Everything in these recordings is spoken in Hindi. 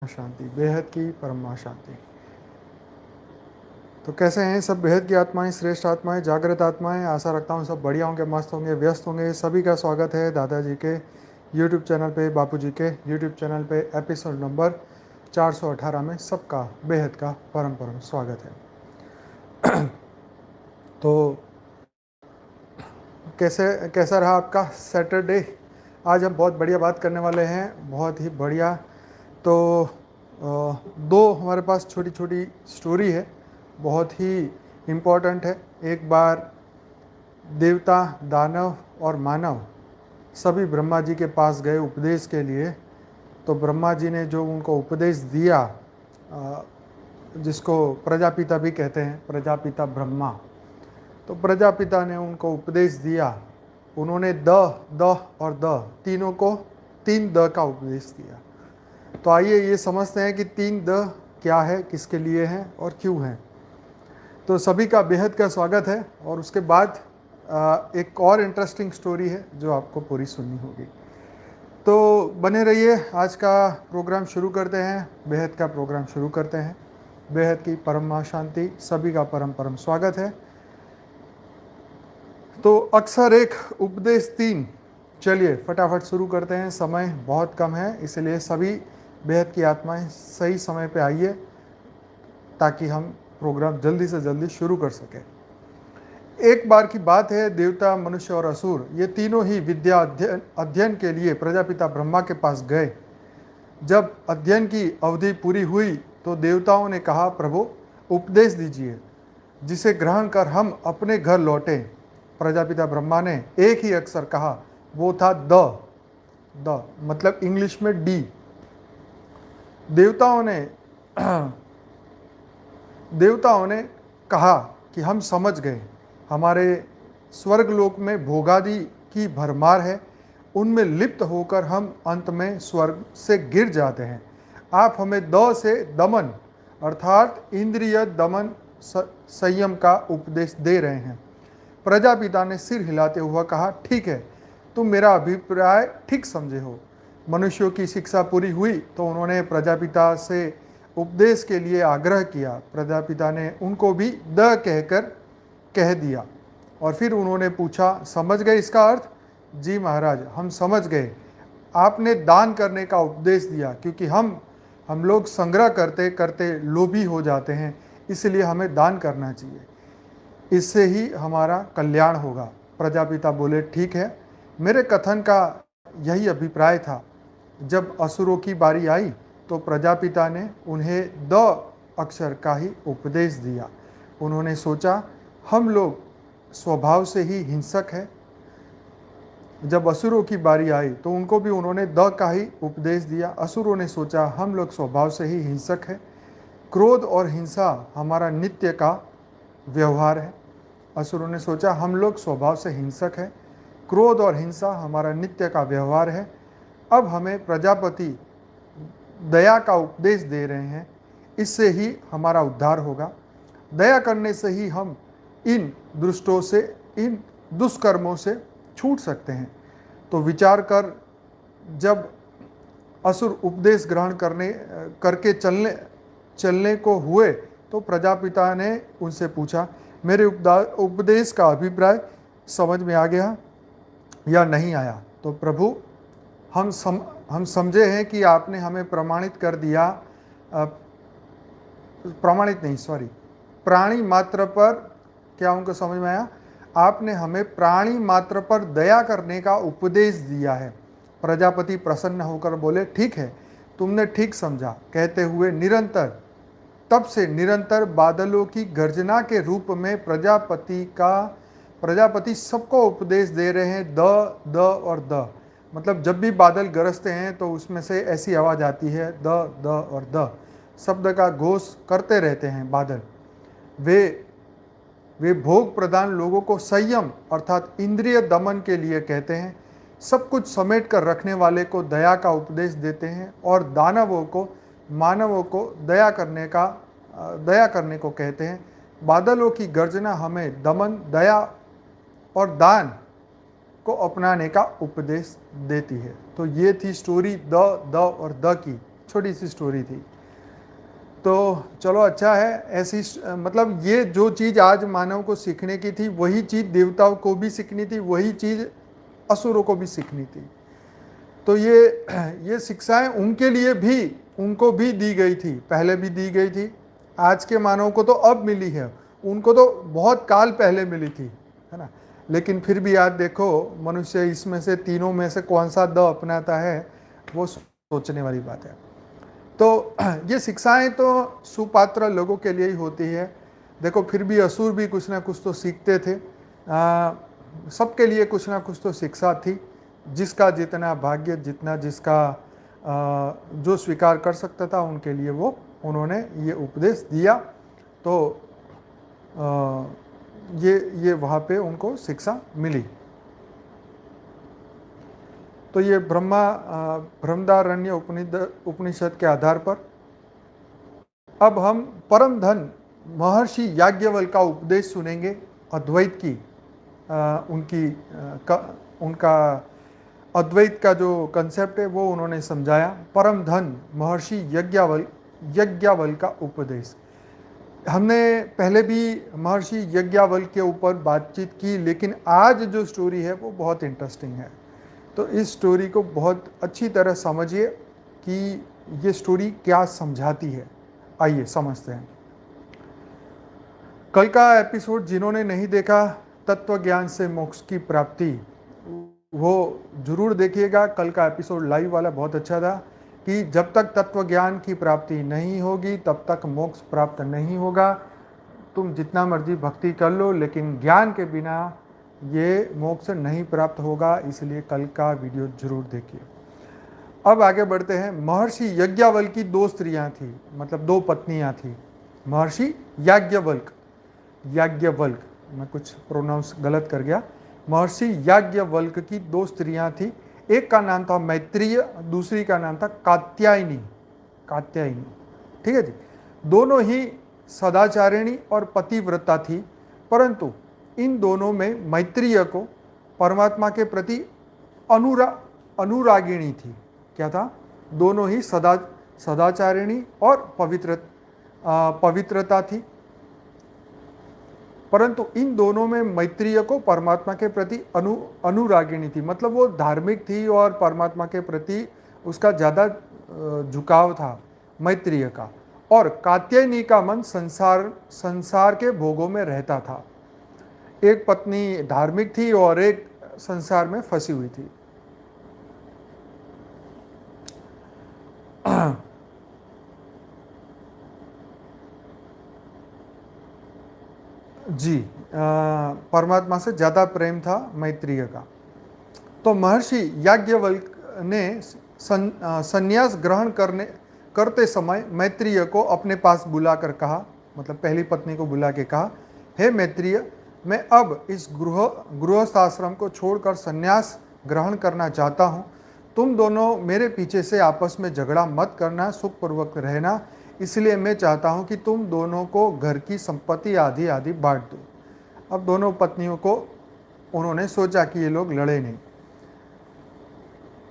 शांति, बेहद की परम शांति। तो कैसे हैं सब बेहद की आत्माएं, श्रेष्ठ आत्माएं, जागृत आत्माएं। आशा रखता हूं सब बढ़िया होंगे, मस्त होंगे, व्यस्त होंगे। सभी का स्वागत है दादाजी के यूट्यूब चैनल पे, बापूजी के यूट्यूब चैनल पे एपिसोड नंबर 418 में सबका बेहद का परम परम स्वागत है। तो कैसा रहा आपका सैटरडे? आज हम बहुत बढ़िया बात करने वाले हैं, बहुत ही बढ़िया। तो दो हमारे पास छोटी छोटी स्टोरी है, बहुत ही इम्पोर्टेंट है। एक बार देवता, दानव और मानव सभी ब्रह्मा जी के पास गए उपदेश के लिए। तो ब्रह्मा जी ने जो उनको उपदेश दिया, जिसको प्रजापिता भी कहते हैं, प्रजापिता ब्रह्मा, तो प्रजापिता ने उनको उपदेश दिया। उन्होंने द द और द तीनों को 3 द का उपदेश दिया। तो आइए ये समझते हैं कि 3 द क्या है, किसके लिए हैं और क्यों हैं। तो सभी का बेहद का स्वागत है। और उसके बाद एक और इंटरेस्टिंग स्टोरी है जो आपको पूरी सुननी होगी। तो बने रहिए, आज का प्रोग्राम शुरू करते हैं, बेहद का प्रोग्राम शुरू करते हैं। बेहद की परम शांति, सभी का परम परम स्वागत है। तो अक्सर एक उपदेश 3, चलिए फटाफट शुरू करते हैं। समय बहुत कम है, इसलिए सभी बेहद की आत्माएं सही समय पे आइए ताकि हम प्रोग्राम जल्दी से जल्दी शुरू कर सकें। एक बार की बात है, देवता, मनुष्य और असुर ये तीनों ही विद्या अध्ययन के लिए प्रजापिता ब्रह्मा के पास गए। जब अध्ययन की अवधि पूरी हुई तो देवताओं ने कहा, प्रभु उपदेश दीजिए जिसे ग्रहण कर हम अपने घर लौटे। प्रजापिता ब्रह्मा ने एक ही अक्षर कहा, वो था द मतलब इंग्लिश में डी। देवताओं ने कहा कि हम समझ गए, हमारे स्वर्गलोक में भोगादि की भरमार है, उनमें लिप्त होकर हम अंत में स्वर्ग से गिर जाते हैं। आप हमें द से दमन अर्थात इंद्रिय दमन संयम का उपदेश दे रहे हैं। प्रजापिता ने सिर हिलाते हुआ कहा, ठीक है, तुम मेरा अभिप्राय ठीक समझे हो। मनुष्यों की शिक्षा पूरी हुई तो उन्होंने प्रजापिता से उपदेश के लिए आग्रह किया। प्रजापिता ने उनको भी द कहकर कह दिया और फिर उन्होंने पूछा, समझ गए इसका अर्थ? जी महाराज, हम समझ गए। आपने दान करने का उपदेश दिया, क्योंकि हम लोग संग्रह करते करते लोभी हो जाते हैं, इसलिए हमें दान करना चाहिए, इससे ही हमारा कल्याण होगा। प्रजापिता बोले, ठीक है, मेरे कथन का यही अभिप्राय था। जब असुरों की बारी आई तो प्रजापिता ने उन्हें द अक्षर का ही उपदेश दिया। उन्होंने सोचा, हम लोग स्वभाव से ही हिंसक है। जब असुरों की बारी आई तो उनको भी उन्होंने द का ही उपदेश दिया। असुरों ने सोचा, हम लोग स्वभाव से ही हिंसक है, क्रोध और हिंसा हमारा नित्य का व्यवहार है। असुरों ने सोचा, हम लोग स्वभाव से हिंसक है, क्रोध और हिंसा हमारा नित्य का व्यवहार है। अब हमें प्रजापति दया का उपदेश दे रहे हैं, इससे ही हमारा उद्धार होगा। दया करने से ही हम इन दुष्टों से, इन दुष्कर्मों से छूट सकते हैं। तो विचार कर जब असुर उपदेश ग्रहण करके चलने को हुए तो प्रजापिता ने उनसे पूछा, मेरे उपदेश का अभिप्राय समझ में आ गया या नहीं आया? तो प्रभु, हम समझे हैं कि आपने हमें प्रमाणित कर दिया, प्रमाणित नहीं, सॉरी, प्राणी मात्र पर, क्या उनको समझ में आया? आपने हमें प्राणी मात्र पर दया करने का उपदेश दिया है। प्रजापति प्रसन्न होकर बोले, ठीक है, तुमने ठीक समझा। कहते हुए तब से निरंतर बादलों की गर्जना के रूप में प्रजापति सबको उपदेश दे रहे हैं, द और द। मतलब जब भी बादल गरजते हैं तो उसमें से ऐसी आवाज़ आती है, द और द शब्द का घोष करते रहते हैं बादल। वे भोग प्रदान लोगों को संयम अर्थात इंद्रिय दमन के लिए कहते हैं। सब कुछ समेट कर रखने वाले को दया का उपदेश देते हैं और मानवों को दया करने को कहते हैं। बादलों की गर्जना हमें दमन, दया और दान को अपनाने का उपदेश देती है। तो ये थी स्टोरी द और द की। छोटी सी स्टोरी थी। तो चलो अच्छा है, ऐसी मतलब ये जो चीज़ आज मानव को सीखने की थी वही चीज़ देवताओं को भी सीखनी थी, वही चीज़ असुरों को भी सीखनी थी। तो ये शिक्षाएं उनके लिए भी, उनको भी दी गई थी, पहले भी दी गई थी। आज के मानव को तो अब मिली है, उनको तो बहुत काल पहले मिली थी, है ना। लेकिन फिर भी आज देखो मनुष्य इसमें से तीनों में से कौन सा द अपनाता है, वो सोचने वाली बात है। तो ये शिक्षाएं तो सुपात्र लोगों के लिए ही होती है। देखो फिर भी असुर भी कुछ ना कुछ तो सीखते थे। सबके लिए कुछ ना कुछ तो शिक्षा थी, जिसका जितना भाग्य, जितना जिसका जो स्वीकार कर सकता था उनके लिए वो उन्होंने ये उपदेश दिया। तो ये वहाँ पे उनको शिक्षा मिली। तो ये ब्रह्मदारण्य उपनिषद के आधार पर अब हम परम धन महर्षि याज्ञवल्क्य का उपदेश सुनेंगे। अद्वैत की उनका अद्वैत का जो कंसेप्ट है वो उन्होंने समझाया। परम धन महर्षि याज्ञवल्क्य का उपदेश। हमने पहले भी महर्षि याज्ञवल्क्य के ऊपर बातचीत की, लेकिन आज जो स्टोरी है वो बहुत इंटरेस्टिंग है। तो इस स्टोरी को बहुत अच्छी तरह समझिए कि ये स्टोरी क्या समझाती है। आइए समझते हैं। कल का एपिसोड जिन्होंने नहीं देखा, तत्व ज्ञान से मोक्ष की प्राप्ति, वो जरूर देखिएगा। कल का एपिसोड लाइव वाला बहुत अच्छा था कि जब तक तत्व ज्ञान की प्राप्ति नहीं होगी तब तक मोक्ष प्राप्त नहीं होगा। तुम जितना मर्जी भक्ति कर लो, लेकिन ज्ञान के बिना ये मोक्ष नहीं प्राप्त होगा। इसलिए कल का वीडियो जरूर देखिए। अब आगे बढ़ते हैं। महर्षि याज्ञवल्क्य की दो स्त्रियां थी, मतलब दो पत्नियां थी। महर्षि याज्ञवल्क्य, मैं कुछ प्रोनाउंस गलत कर गया। महर्षि याज्ञवल्क्य की दो स्त्रियां थी। एक का नाम था मैत्रेय, दूसरी का नाम था कात्यायनी। ठीक है जी। दोनों ही सदाचारिणी और पतिव्रता थी, परंतु इन दोनों में मैत्रेय को परमात्मा के प्रति अनुरागिणी थी। क्या था? दोनों ही सदाचारिणी और पवित्रता थी, परंतु इन दोनों में मैत्रेय को परमात्मा के प्रति अनुरागिणी थी, मतलब वो धार्मिक थी और परमात्मा के प्रति उसका ज़्यादा झुकाव था मैत्रेय का। और कात्यायनी का मन संसार के भोगों में रहता था। एक पत्नी धार्मिक थी और एक संसार में फंसी हुई थी। जी, परमात्मा से ज़्यादा प्रेम था मैत्रेय का। तो महर्षि याज्ञवल्क्य ने संन्यास ग्रहण करते समय मैत्रेय को अपने पास बुलाकर कहा, मतलब पहली पत्नी को बुला के कहा, हे मैत्रेय, मैं अब इस गृहस्थाश्रम को छोड़कर संन्यास ग्रहण करना चाहता हूँ। तुम दोनों मेरे पीछे से आपस में झगड़ा मत करना, सुखपूर्वक रहना। इसलिए मैं चाहता हूं कि तुम दोनों को घर की संपत्ति आधी आधी बांट दो। अब दोनों पत्नियों को उन्होंने सोचा कि ये लोग लड़े नहीं।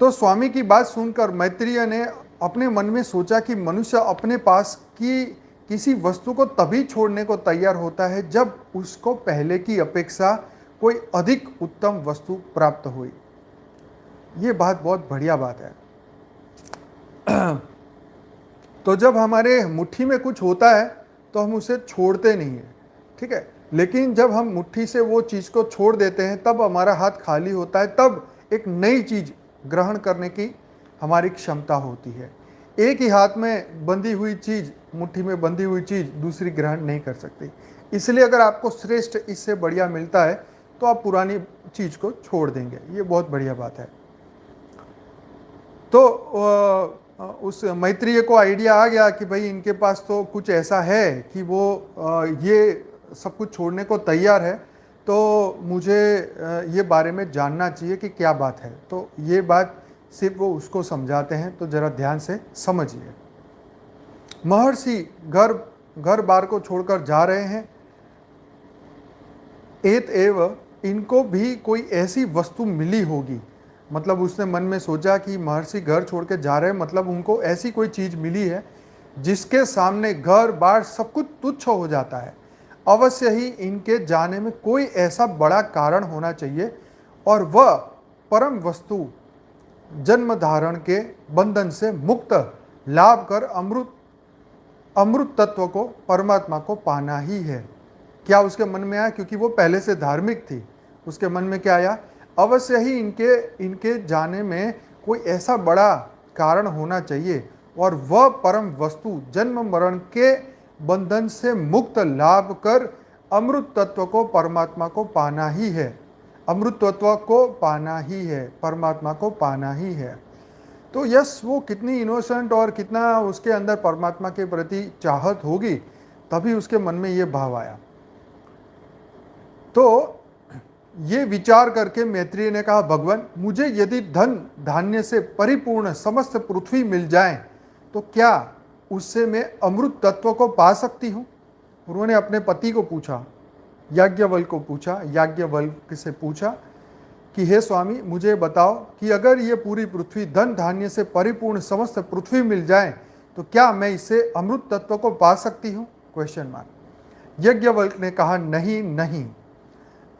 तो स्वामी की बात सुनकर मैत्रेय ने अपने मन में सोचा कि मनुष्य अपने पास की किसी वस्तु को तभी छोड़ने को तैयार होता है जब उसको पहले की अपेक्षा कोई अधिक उत्तम वस्तु प्राप्त हुई। ये बात बहुत बढ़िया बात है। तो जब हमारे मुट्ठी में कुछ होता है तो हम उसे छोड़ते नहीं है, ठीक है। लेकिन जब हम मुट्ठी से वो चीज़ को छोड़ देते हैं तब हमारा हाथ खाली होता है, तब एक नई चीज़ ग्रहण करने की हमारी क्षमता होती है। एक ही हाथ में बंधी हुई चीज़, मुट्ठी में बंधी हुई चीज़ दूसरी ग्रहण नहीं कर सकती। इसलिए अगर आपको श्रेष्ठ इससे बढ़िया मिलता है तो आप पुरानी चीज़ को छोड़ देंगे। ये बहुत बढ़िया बात है। तो उस मैत्रेय को आइडिया आ गया कि भाई इनके पास तो कुछ ऐसा है कि वो ये सब कुछ छोड़ने को तैयार है, तो मुझे ये बारे में जानना चाहिए कि क्या बात है। तो ये बात सिर्फ वो उसको समझाते हैं, तो ज़रा ध्यान से समझिए। महर्षि घर बार को छोड़कर जा रहे हैं। एत एव इनको भी कोई ऐसी वस्तु मिली होगी मतलब उसने मन में सोचा कि महर्षि घर छोड़ के जा रहे हैं, मतलब उनको ऐसी कोई चीज़ मिली है जिसके सामने घर बार सब कुछ तुच्छ हो जाता है। अवश्य ही इनके जाने में कोई ऐसा बड़ा कारण होना चाहिए और वह परम वस्तु जन्म धारण के बंधन से मुक्त लाभ कर अमृत तत्व को, परमात्मा को पाना ही है। क्या उसके मन में आया? क्योंकि वो पहले से धार्मिक थी, उसके मन में क्या आया? अवश्य ही इनके जाने में कोई ऐसा बड़ा कारण होना चाहिए और वह परम वस्तु जन्म मरण के बंधन से मुक्त लाभ कर अमृत तत्व को, परमात्मा को पाना ही है। अमृत तत्व को पाना ही है, परमात्मा को पाना ही है। तो यस, वो कितनी इनोसेंट और कितना उसके अंदर परमात्मा के प्रति चाहत होगी, तभी उसके मन में ये भाव आया। तो ये विचार करके मैत्रेय ने कहा, भगवान मुझे यदि धन धान्य से परिपूर्ण समस्त पृथ्वी मिल जाए तो क्या उससे मैं अमृत तत्व को पा सकती हूँ? उन्होंने अपने पति को पूछा, याज्ञवल्क्य को पूछा, याज्ञवल्क्य से पूछा कि हे स्वामी मुझे बताओ कि अगर ये पूरी पृथ्वी धन धान्य से परिपूर्ण समस्त पृथ्वी मिल जाए तो क्या मैं इससे अमृत तत्व को पा सकती हूँ? Question mark. याज्ञवल्क्य ने कहा, नहीं नहीं,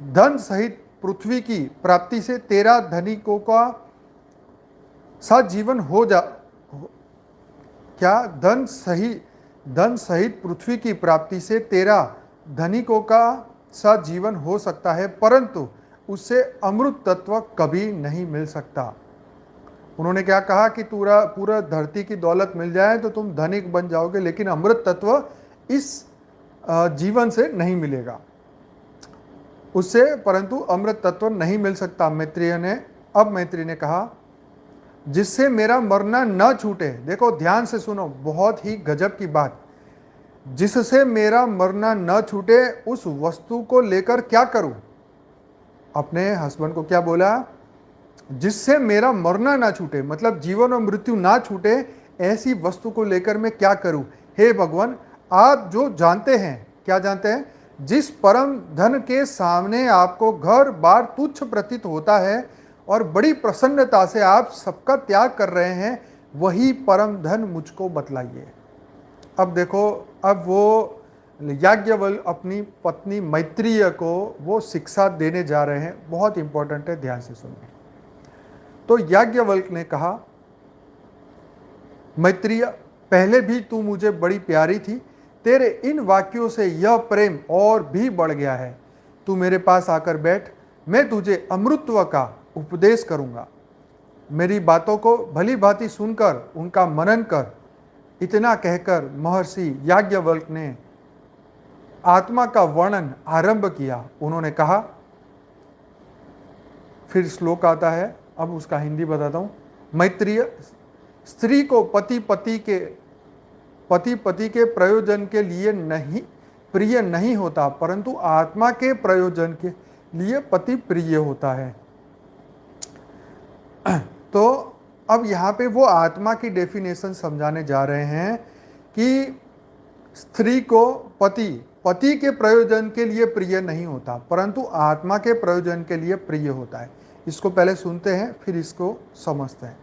धन सहित पृथ्वी की प्राप्ति से तेरा धनिकों का साथ जीवन हो जा क्या धन सहित पृथ्वी की प्राप्ति से तेरा धनिकों का साथ जीवन हो सकता है, परंतु उससे अमृत तत्व कभी नहीं मिल सकता। उन्होंने क्या कहा कि पूरा धरती की दौलत मिल जाए तो तुम धनिक बन जाओगे, लेकिन अमृत तत्व इस जीवन से नहीं मिलेगा उससे, परंतु अमृत तत्व नहीं मिल सकता। मैत्रेय ने कहा, जिससे मेरा मरना न छूटे। देखो ध्यान से सुनो, बहुत ही गजब की बात। जिससे मेरा मरना न छूटे उस वस्तु को लेकर क्या करूं? अपने हस्बैंड को क्या बोला? जिससे मेरा मरना ना छूटे, मतलब जीवन और मृत्यु ना छूटे, ऐसी वस्तु को लेकर मैं क्या करूं? हे भगवान, आप जो जानते हैं, क्या जानते हैं? जिस परम धन के सामने आपको घर बार तुच्छ प्रतीत होता है और बड़ी प्रसन्नता से आप सबका त्याग कर रहे हैं, वही परम धन मुझको बतलाइए। अब देखो, अब वो याज्ञवल्क्य अपनी पत्नी मैत्रेय को वो शिक्षा देने जा रहे हैं। बहुत इंपॉर्टेंट है, ध्यान से सुनिए। तो याज्ञवल्क्य ने कहा, मैत्रेय पहले भी तू मुझे बड़ी प्यारी थी, तेरे इन वाक्यों से यह प्रेम और भी बढ़ गया है। तू मेरे पास आकर बैठ, मैं तुझे अमृतत्व का उपदेश करूंगा। मेरी बातों को भली भांति सुनकर उनका मनन कर। इतना कहकर महर्षि याज्ञवल्क्य ने आत्मा का वर्णन आरंभ किया। उन्होंने कहा, फिर श्लोक आता है, अब उसका हिंदी बताता हूं। मैत्रेय, स्त्री को पति पति के प्रयोजन के लिए नहीं प्रिय नहीं होता, परंतु आत्मा के प्रयोजन के लिए पति प्रिय होता है। तो अब यहाँ पे वो आत्मा की डेफिनेशन समझाने जा रहे हैं कि स्त्री को पति के प्रयोजन के लिए प्रिय नहीं होता, परंतु आत्मा के प्रयोजन के लिए प्रिय होता है। इसको पहले सुनते हैं, फिर इसको समझते हैं।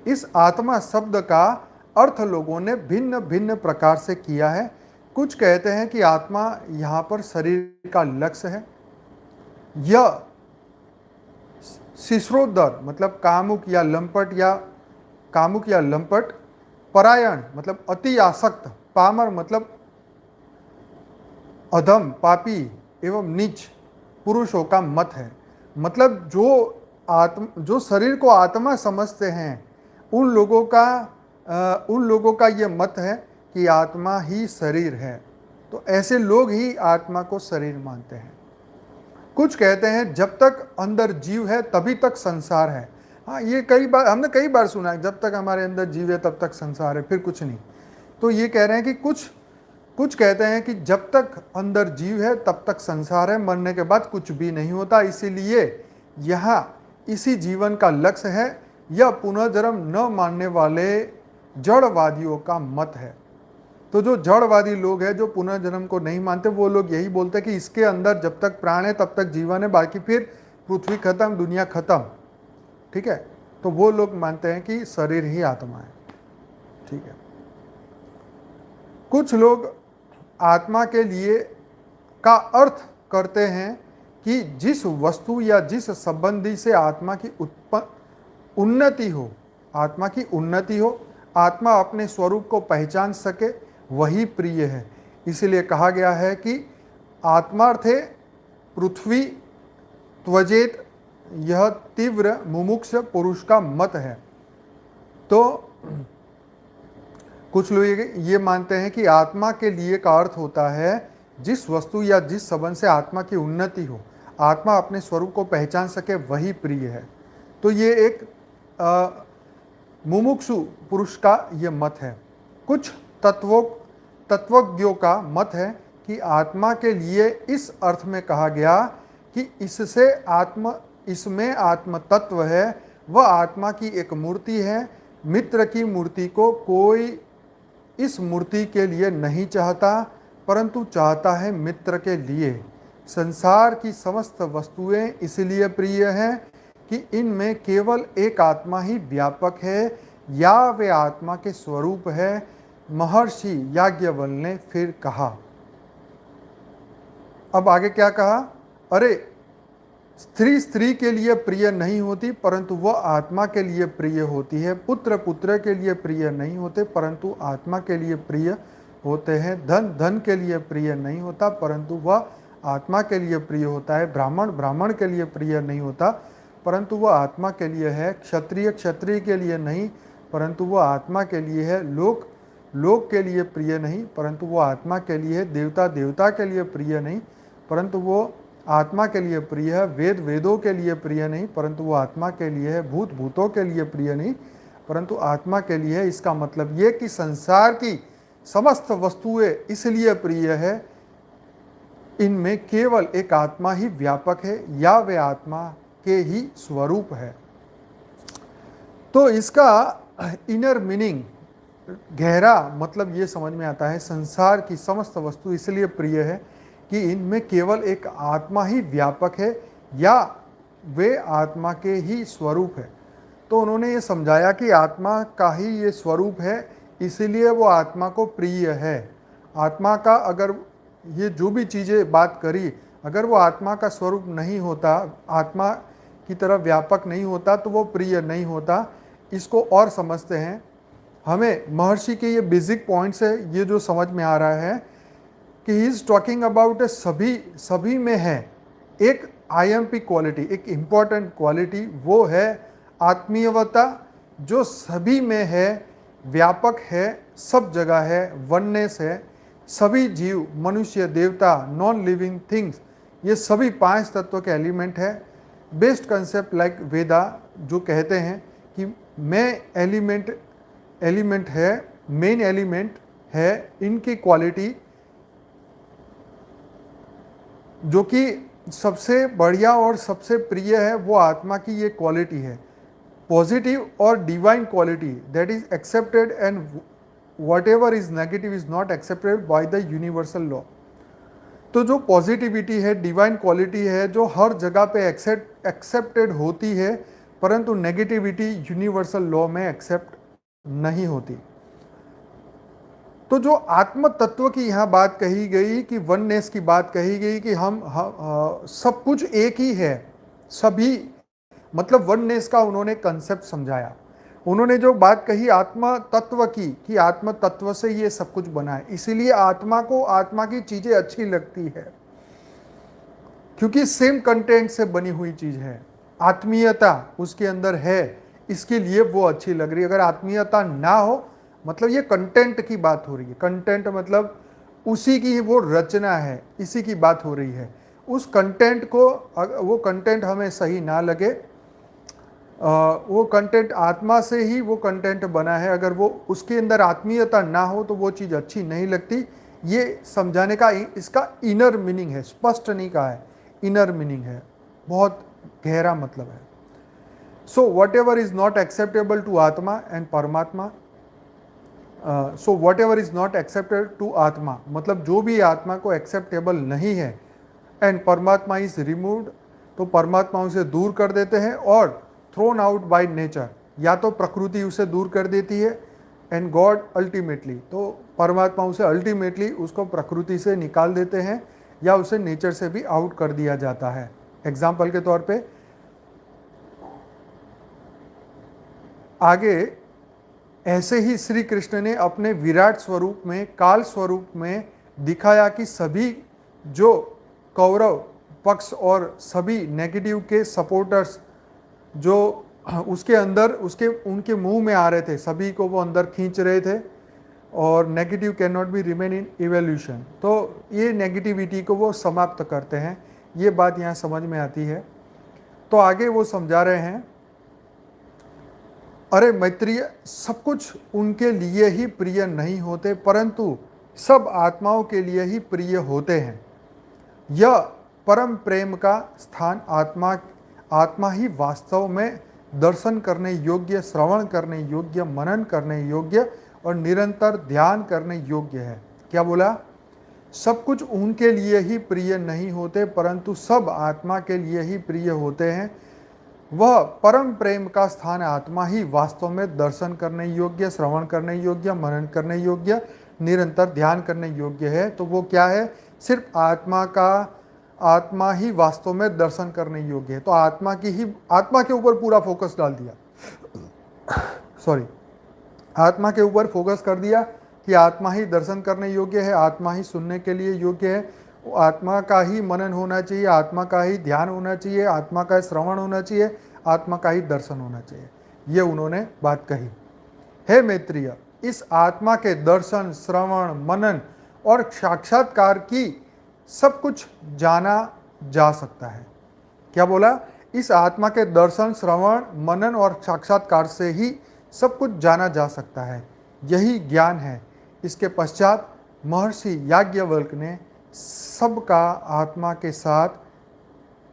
इस आत्मा शब्द का अर्थ लोगों ने भिन्न भिन्न प्रकार से किया है। कुछ कहते हैं कि आत्मा यहाँ पर शरीर का लक्ष्य है। यह शिश्रोदर मतलब कामुक या लंपट, परायण मतलब अति आसक्त, पामर मतलब अधम, पापी एवं नीच पुरुषों का मत है। मतलब जो शरीर को आत्मा समझते हैं, उन लोगों का ये मत है कि आत्मा ही शरीर है। तो ऐसे लोग ही आत्मा को शरीर मानते हैं। कुछ कहते हैं जब तक अंदर जीव है तभी तक संसार है। हाँ, ये हमने कई बार सुना है, जब तक हमारे अंदर जीव है तब तक संसार है, फिर कुछ नहीं। तो ये कह रहे हैं कि कुछ कहते हैं कि जब तक अंदर जीव है तब तक संसार है, मरने के बाद कुछ भी नहीं होता, इसीलिए यहाँ इसी जीवन का लक्ष्य है। यह पुनर्जन्म न मानने वाले जड़वादियों का मत है। तो जो जड़वादी लोग हैं, जो पुनर्जन्म को नहीं मानते, वो लोग यही बोलते हैं कि इसके अंदर जब तक प्राण है तब तक जीवन है, बाकी फिर पृथ्वी खत्म, दुनिया खत्म। ठीक है, तो वो लोग मानते हैं कि शरीर ही आत्मा है। ठीक है, कुछ लोग आत्मा के लिए का अर्थ करते हैं कि जिस वस्तु या जिस संबंधी से आत्मा की उन्नति हो, आत्मा की उन्नति हो, आत्मा अपने स्वरूप को पहचान सके, वही प्रिय है। इसलिए कहा गया है कि आत्मार्थे पृथ्वी त्वजेत, यह तीव्र मुमुक्ष पुरुष का मत है। तो कुछ लोग ये मानते हैं कि आत्मा के लिए का अर्थ होता है जिस वस्तु या जिस संबंध से आत्मा की उन्नति हो, आत्मा अपने स्वरूप को पहचान सके, वही प्रिय है। तो ये एक मुमुक्षु पुरुष का ये मत है। कुछ तत्वज्ञों का मत है कि आत्मा के लिए इस अर्थ में कहा गया कि इसमें आत्म तत्व है, वह आत्मा की एक मूर्ति है। मित्र की मूर्ति को कोई इस मूर्ति के लिए नहीं चाहता, परंतु चाहता है मित्र के लिए। संसार की समस्त वस्तुएं इसलिए प्रिय हैं कि इनमें केवल एक आत्मा ही व्यापक है या वे आत्मा के स्वरूप है। महर्षि याज्ञवल्क्य ने फिर कहा। अब आगे क्या कहा? अरे, स्त्री स्त्री के लिए प्रिय नहीं होती, परंतु वह आत्मा के लिए प्रिय होती है। पुत्र पुत्र के लिए प्रिय नहीं होते, परंतु आत्मा के लिए प्रिय होते हैं। धन धन के लिए प्रिय नहीं होता, परंतु वह आत्मा के लिए प्रिय होता है। ब्राह्मण ब्राह्मण के लिए प्रिय नहीं होता, परंतु वह आत्मा के लिए है। क्षत्रिय क्षत्रिय के लिए नहीं, परंतु वह आत्मा के लिए है। लोक लोक के लिए प्रिय नहीं, परंतु वह आत्मा के लिए है। देवता देवता के लिए प्रिय नहीं, परंतु वो आत्मा के लिए प्रिय है। वेद वेदों के लिए प्रिय नहीं, परंतु वो आत्मा के लिए है। भूत भूतों के लिए प्रिय नहीं, परंतु आत्मा के लिए है। इसका मतलब ये कि संसार की समस्त वस्तुएं इसलिए प्रिय है, इनमें केवल एक आत्मा ही व्यापक है या वे आत्मा के ही स्वरूप है। तो इसका इनर मीनिंग, गहरा मतलब ये समझ में आता है, संसार की समस्त वस्तु इसलिए प्रिय है कि इनमें केवल एक आत्मा ही व्यापक है या वे आत्मा के ही स्वरूप है। तो उन्होंने ये समझाया कि आत्मा का ही ये स्वरूप है, इसीलिए वो आत्मा को प्रिय है। आत्मा का अगर ये जो भी चीज़ें बात करी, अगर वो आत्मा का स्वरूप नहीं होता, आत्मा की तरह व्यापक नहीं होता, तो वो प्रिय नहीं होता। इसको और समझते हैं। हमें महर्षि के ये बेसिक पॉइंट्स है, ये जो समझ में आ रहा है कि ही इज टॉकिंग अबाउट सभी में है एक IMP क्वालिटी, एक इम्पॉर्टेंट क्वालिटी, वो है आत्मीयता, जो सभी में है, व्यापक है, सब जगह है, वननेस है। सभी जीव, मनुष्य, देवता, नॉन लिविंग थिंग्स, ये सभी 5 तत्व के एलिमेंट है। बेस्ट कंसेप्ट लाइक वेदा जो कहते हैं कि मैं एलिमेंट है, मेन एलिमेंट है, इनकी क्वालिटी जो कि सबसे बढ़िया और सबसे प्रिय है, वो आत्मा की ये क्वालिटी है। पॉजिटिव और divine quality that is accepted and whatever is negative is not accepted by the universal law। तो जो पॉजिटिविटी है, डिवाइन क्वालिटी है, जो हर जगह पे एक्सेप्टेड होती है, परंतु नेगेटिविटी यूनिवर्सल लॉ में एक्सेप्ट नहीं होती। तो जो आत्म तत्व की यहाँ बात कही गई, कि वननेस की बात कही गई, कि हम सब कुछ एक ही है, सभी, मतलब वननेस का उन्होंने कंसेप्ट समझाया। उन्होंने जो बात कही आत्मा तत्व की, कि आत्म तत्व से ये सब कुछ बना है, इसीलिए आत्मा को आत्मा की चीजें अच्छी लगती है, क्योंकि सेम कंटेंट से बनी हुई चीज है। आत्मीयता उसके अंदर है, इसके लिए वो अच्छी लग रही है। अगर आत्मीयता ना हो, मतलब ये कंटेंट की बात हो रही है। कंटेंट मतलब उसी की वो रचना है, इसी की बात हो रही है। उस कंटेंट को, वो कंटेंट हमें सही ना लगे, वो कंटेंट आत्मा से ही वो कंटेंट बना है, अगर वो उसके अंदर आत्मीयता ना हो तो वो चीज़ अच्छी नहीं लगती। ये समझाने का इसका इनर मीनिंग है, स्पष्ट नहीं कहा है, इनर मीनिंग है, बहुत गहरा मतलब है। So whatever is not acceptable to atma and paramatma, so whatever is not accepted to atma, मतलब जो भी आत्मा को एक्सेप्टेबल नहीं है, एंड परमात्मा इज रिमूव्ड, तो परमात्मा उसे दूर कर देते हैं, और थ्रोन आउट बाय नेचर, या तो प्रकृति उसे दूर कर देती है, एंड गॉड अल्टीमेटली, तो परमात्मा उसे अल्टीमेटली उसको प्रकृति से निकाल देते हैं, या उसे नेचर से भी आउट कर दिया जाता है। एग्जाम्पल के तौर पे आगे ऐसे ही श्री कृष्ण ने अपने विराट स्वरूप में, काल स्वरूप में दिखाया कि सभी जो कौरव पक्ष और सभी नेगेटिव के सपोर्टर्स जो उसके अंदर उनके मुंह में आ रहे थे, सभी को वो अंदर खींच रहे थे, और negative can not be remain in evolution, तो ये नेगेटिविटी को वो समाप्त करते हैं। ये बात यहाँ समझ में आती है। तो आगे वो समझा रहे हैं, अरे मैत्रेय, सब कुछ उनके लिए ही प्रिय नहीं होते, परंतु सब आत्माओं के लिए ही प्रिय होते हैं। यह परम प्रेम का स्थान आत्मा ही वास्तव में दर्शन करने योग्य, श्रवण करने योग्य, मनन करने योग्य और निरंतर ध्यान करने योग्य है। क्या बोला? सब कुछ उनके लिए ही प्रिय नहीं होते, परंतु सब आत्मा के लिए ही प्रिय होते हैं। वह परम प्रेम का स्थान आत्मा ही वास्तव में दर्शन करने योग्य, श्रवण करने योग्य, मनन करने योग्य, निरंतर ध्यान करने योग्य है। तो वो क्या है? सिर्फ आत्मा ही वास्तव में दर्शन करने योग्य है। तो आत्मा के ऊपर पूरा फोकस डाल दिया सॉरी, आत्मा के ऊपर फोकस कर दिया कि आत्मा ही दर्शन करने योग्य है, आत्मा ही सुनने के लिए योग्य है, आत्मा का ही मनन होना चाहिए, आत्मा का ही ध्यान होना चाहिए, आत्मा का श्रवण होना चाहिए, आत्मा का ही दर्शन होना चाहिए। ये उन्होंने बात कही। हे मैत्रेय, इस आत्मा के दर्शन, श्रवण, मनन और साक्षात्कार की सब कुछ जाना जा सकता है। क्या बोला? इस आत्मा के दर्शन, श्रवण, मनन और साक्षात्कार से ही सब कुछ जाना जा सकता है। यही ज्ञान है। इसके पश्चात महर्षि याज्ञवल्क्य ने सबका आत्मा के साथ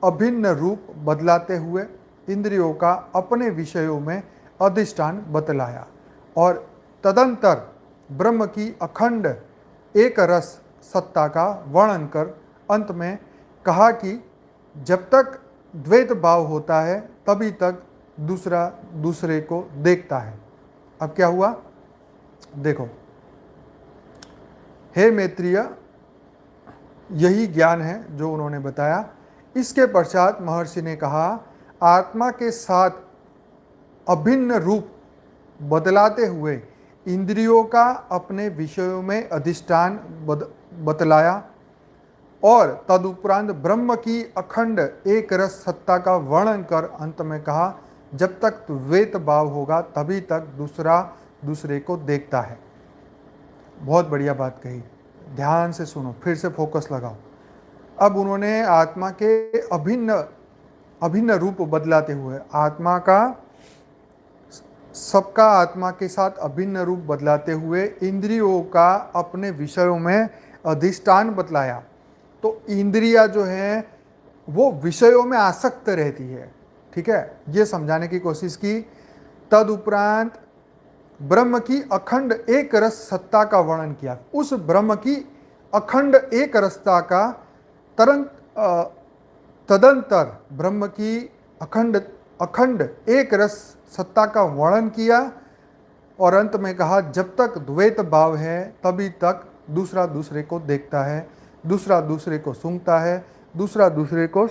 अभिन्न रूप बदलाते हुए इंद्रियों का अपने विषयों में अधिष्ठान बतलाया, और तदंतर ब्रह्म की अखंड एक रस सत्ता का वर्णन कर अंत में कहा कि जब तक द्वैत भाव होता है तभी तक दूसरा दूसरे को देखता है। अब क्या हुआ देखो, हे मैत्रेय, यही ज्ञान है जो उन्होंने बताया। इसके पश्चात महर्षि ने कहा, आत्मा के साथ अभिन्न रूप बदलाते हुए इंद्रियों का अपने विषयों में अधिष्ठान बतलाया, और तदुपरांत ब्रह्म की अखंड एक रस सत्ता का वर्णन कर अंत में कहा, जब तक द्वैत भाव होगा तभी तक दूसरा दूसरे को देखता है। बहुत बढ़िया बात कही, ध्यान से सुनो, फिर से फोकस लगाओ। अब उन्होंने आत्मा के अभिन्न रूप बदलाते हुए सबका आत्मा के साथ अभिन्न रूप बदलाते हुए इंद्रियों का अपने विषयों में अधिष्ठान बतलाया। तो इंद्रियां जो हैं वो विषयों में आसक्त रहती है, ठीक है, ये समझाने की कोशिश की। तदुपरांत ब्रह्म की अखंड एक रस सत्ता का वर्णन किया। उस ब्रह्म की अखंड एक रसता का तदंतर ब्रह्म की अखंड एक रस सत्ता का वर्णन किया, और अंत में कहा, जब तक द्वैत भाव है तभी तक दूसरा दूसरे को देखता है, दूसरा दूसरे को सूंघता है, दूसरा दूसरे को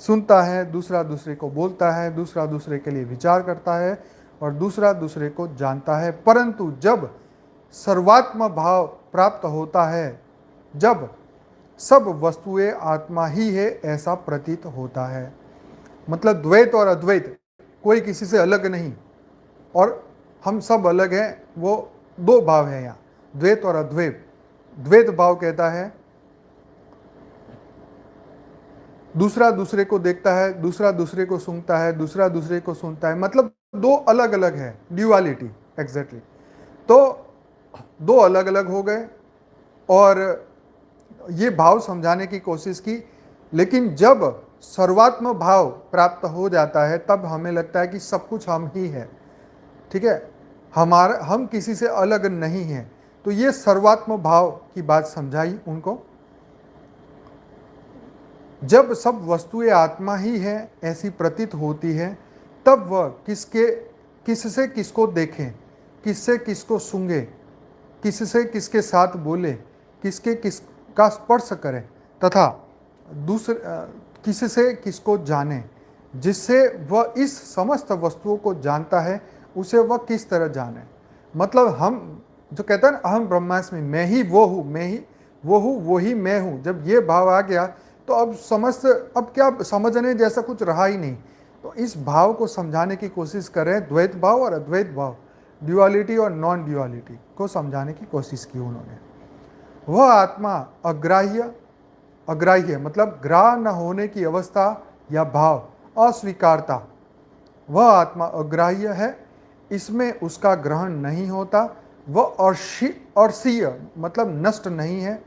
सुनता है, दूसरा दूसरे को बोलता है, दूसरा दूसरे के लिए विचार करता है, और दूसरा दूसरे को जानता है। परंतु जब सर्वात्म भाव प्राप्त होता है, जब सब वस्तुएं आत्मा ही है ऐसा प्रतीत होता है। मतलब द्वैत और अद्वैत कोई किसी से अलग नहीं, और हम सब अलग हैं, वो दो भाव है यहाँ, द्वैत और अद्वैत। द्वैत भाव कहता है दूसरा दूसरे को देखता है, दूसरा दूसरे को सूंघता है, दूसरा दूसरे को सुनता है, मतलब दो अलग अलग है, ड्यूअलिटी एग्जैक्टली। तो दो अलग अलग हो गए, और ये भाव समझाने की कोशिश की। लेकिन जब सर्वात्म भाव प्राप्त हो जाता है तब हमें लगता है कि सब कुछ हम ही है, ठीक है। हम किसी से अलग नहीं हैं। तो ये सर्वात्म भाव की बात समझाई उनको। जब सब वस्तुएं आत्मा ही है ऐसी प्रतीत होती है, तब वह किससे किसको देखें, किससे किसको सूंघे, किससे किसके साथ बोले, किसके किसका स्पर्श करें तथा दूसरे किससे किसको जाने। जिससे वह इस समस्त वस्तुओं को जानता है, उसे वह किस तरह जाने। मतलब हम जो कहते हैं ना, अहम ब्रह्मास्मि, मैं ही वो हूँ, मैं ही वो हूँ, वो ही मैं हूँ, जब ये भाव आ गया तो अब क्या समझने जैसा कुछ रहा ही नहीं। तो इस भाव को समझाने की कोशिश करें, द्वैत भाव और अद्वैत भाव, ड्युअलिटी और नॉन ड्युअलिटी को समझाने की कोशिश की उन्होंने। वह आत्मा अग्राह्य मतलब ग्राह्य न होने की अवस्था या भाव, अस्वीकारता, वह आत्मा अग्राह्य है, इसमें उसका ग्रहण नहीं होता। वह अर्षीय मतलब नष्ट नहीं है,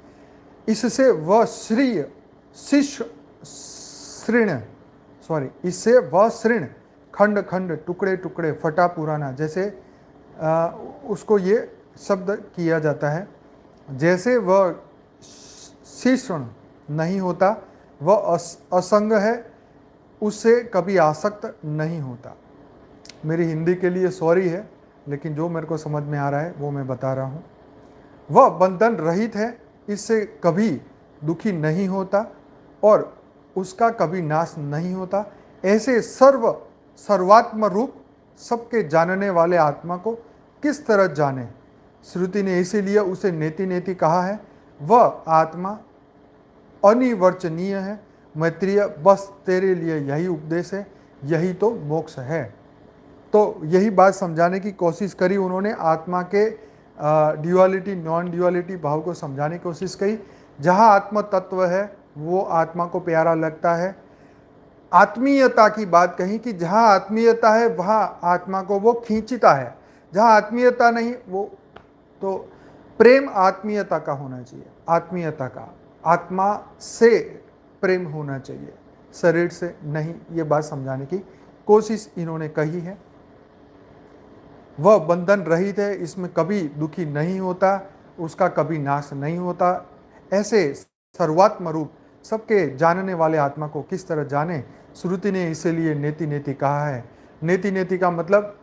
इससे वह इससे वह श्रीण खंड खंड टुकड़े टुकड़े फटा पुराना, जैसे उसको ये शब्द किया जाता है। जैसे वह शीर्षण नहीं होता, वह असंग है, उससे कभी आसक्त नहीं होता। मेरी हिंदी के लिए सॉरी है, लेकिन जो मेरे को समझ में आ रहा है वो मैं बता रहा हूँ। वह बंधन रहित है, इससे कभी दुखी नहीं होता और उसका कभी नाश नहीं होता। ऐसे सर्वात्म रूप सबके जानने वाले आत्मा को किस तरह जाने। श्रुति ने इसीलिए उसे नेति नेति कहा है। वह आत्मा अनिर्वचनीय है। मैत्रेय, बस तेरे लिए यही उपदेश है, यही तो मोक्ष है। तो यही बात समझाने की कोशिश करी उन्होंने, आत्मा के ड्युअलिटी नॉन ड्युअलिटी भाव को समझाने की कोशिश की। जहाँ आत्म तत्व है वो आत्मा को प्यारा लगता है। आत्मीयता की बात कही कि जहाँ आत्मीयता है वहाँ आत्मा को वो खींचता है, जहाँ आत्मीयता नहीं वो तो प्रेम आत्मीयता का होना चाहिए, आत्मीयता का, आत्मा से प्रेम होना चाहिए, शरीर से नहीं। ये बात समझाने की कोशिश इन्होंने कही है। वह बंधन रहित है, इसमें कभी दुखी नहीं होता, उसका कभी नाश नहीं होता। ऐसे सर्वात्म रूप सबके जानने वाले आत्मा को किस तरह जाने। श्रुति ने इसीलिए नेति नेति कहा है। नेति नेति का मतलब